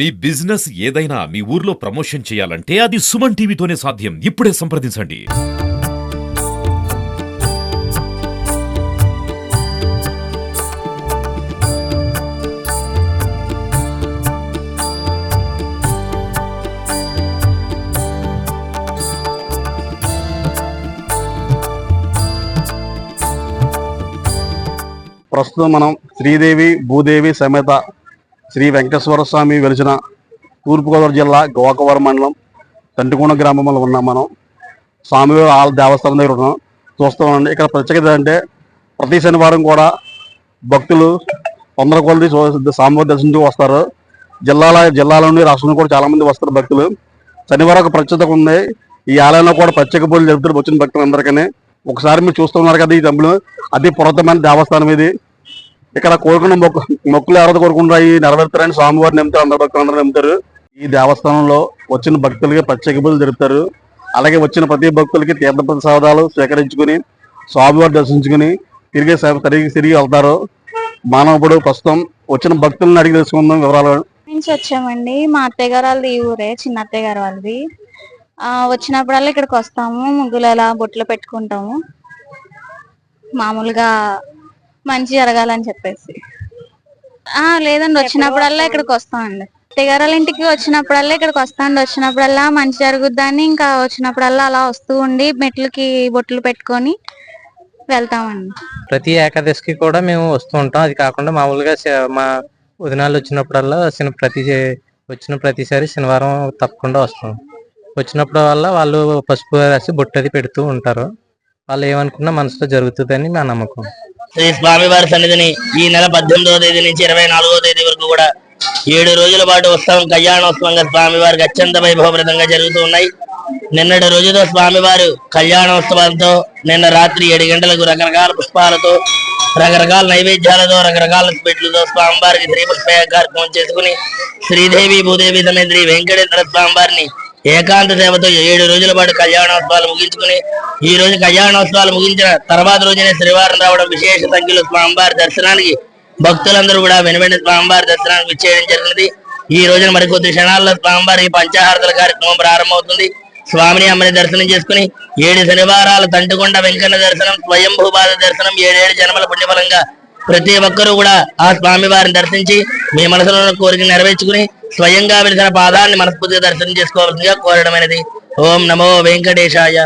మీ business ఏదైనా మీ ఊర్లో promotion చేయాలంటే అది సుమన్ టీవీతోనే సాధ్యం. ఇప్పుడే సంప్రదించండి. ప్రస్తుతం మనం శ్రీదేవి భూదేవి సమేత శ్రీ వెంకటేశ్వర స్వామి వెలిసిన తూర్పుగోదావరి జిల్లా గోకవరం మండలం తంటికోణ గ్రామంలో ఉన్నాం. మనం స్వామివారి దేవస్థానం దగ్గర ఉన్నాం. చూస్తామండి. ఇక్కడ ప్రత్యేకత అంటే ప్రతి శనివారం కూడా భక్తులు 100 కొలది స్వామివారి దర్శించుకు వస్తారు. జిల్లాల నుండి రాష్ట్రం కూడా చాలా మంది వస్తారు భక్తులు. శనివారం ఒక ప్రత్యేకత ఉంది. ఈ ఆలయంలో కూడా ప్రత్యేక పూజలు జరుపుతారు వచ్చిన భక్తులందరికీ. ఒకసారి మీరు చూస్తున్నారు కదా, ఈ టెంపుల్ అతి పురాతనమైన దేవస్థానం ఇది. ఇక్కడ కోరుకున్న మొక్కులు ఎవరైతే కోరుకుంటారు అవి నెరవేరుతారని స్వామివారిని నమ్ముతారు. అందరు భక్తులు అందరూ నమ్ముతారు. ఈ దేవస్థానంలో వచ్చిన భక్తులకి ప్రత్యేక పూజలు జరుపుతారు. అలాగే వచ్చిన ప్రతి భక్తులకి తీర్థ ప్రసాదాలు సేకరించుకుని స్వామివారి దర్శించుకుని తిరిగి వెళ్తారు. మనం ఇప్పుడు ప్రస్తుతం వచ్చిన భక్తులను అడిగి తెలుసుకుందాం వివరాలు. నుంచి వచ్చామండి. మా అత్తయ్య గారు వాళ్ళది ఈ ఊరే, చిన్న అత్తయ్య గారు వాళ్ళది. వచ్చినప్పుడల్లా ఇక్కడికి వస్తాము. ముగ్గులు అలా బొట్లు పెట్టుకుంటాము. మామూలుగా మంచి జరగాలని చెప్పేసి. లేదండి, వచ్చినప్పుడల్లా ఇక్కడికి వస్తామండి. అత్తయ్య గారు వాళ్ళ ఇంటికి వచ్చినప్పుడల్లా ఇక్కడికి వస్తాండి. వచ్చినప్పుడల్లా మంచి జరుగుద్దని ఇంకా వచ్చినప్పుడల్లా అలా వస్తూ ఉండి మెట్లకి బొట్లు పెట్టుకొని వెళ్తామండి. ప్రతి ఏకాదశికి కూడా మేము వస్తూ ఉంటాం. అది కాకుండా మామూలుగా మా వదినాలు వచ్చినప్పుడల్లా వచ్చిన ప్రతిసారి శనివారం తప్పకుండా వస్తాం. వచ్చినప్పుడు వల్ల వాళ్ళు పసుపు రాసి బొట్టది పెడుతూ ఉంటారు. వాళ్ళు ఏమనుకున్నా మనసులో జరుగుతుందని మా నమ్మకం. శ్రీ స్వామివారి సన్నిధిని ఈ నెల 18వ తేదీ నుంచి 24వ తేదీ వరకు కూడా 7 రోజుల పాటు ఉత్సవం కళ్యాణోత్సవంగా స్వామివారికి అత్యంత వైభవప్రదంగా జరుగుతూ ఉన్నాయి. నిన్నటి రోజుతో స్వామివారు కళ్యాణోత్సవాలతో నిన్న రాత్రి 7 గంటలకు రకరకాల పుష్పాలతో రకరకాల నైవేద్యాలతో రకరకాల స్వీట్లతో స్వామివారికి శ్రీపుష్ప కార్యక్రమం చేసుకుని శ్రీదేవి భూదేవి సమేత శ్రీ వెంకటేశ్వర స్వామివారిని ఏకాంత సేవతో 7 రోజుల పాటు కళ్యాణోత్సవాలు ముగించుకుని ఈ రోజు కళ్యాణోత్సవాలు ముగించిన తర్వాత రోజునే శ్రీవారం రావడం విశేష సంఖ్యలో స్వామివారి దర్శనానికి భక్తులందరూ కూడా వెనువెంటనే స్వామివారి దర్శనానికి విచ్చేయడం జరిగింది. ఈ రోజున మరికొద్ది క్షణాల్లో స్వామివారి పంచాహారతల కార్యక్రమం ప్రారంభమవుతుంది. స్వామిని అమ్మని దర్శనం చేసుకుని 7 శనివారాల తంటికొండ వెంకన్న దర్శనం, స్వయంభూపాద దర్శనం 7 జన్మల పుణ్యఫలంగా ప్రతి ఒక్కరూ కూడా ఆ స్వామి వారిని దర్శించి మీ మనసులో కోరిక నెరవేర్చుకుని స్వయంగా వెలిసిన పాదాన్ని మనస్ఫూర్తిగా దర్శనం చేసుకోవాల్సిందిగా కోరడమైనది. ఓం నమో వెంకటేశాయ.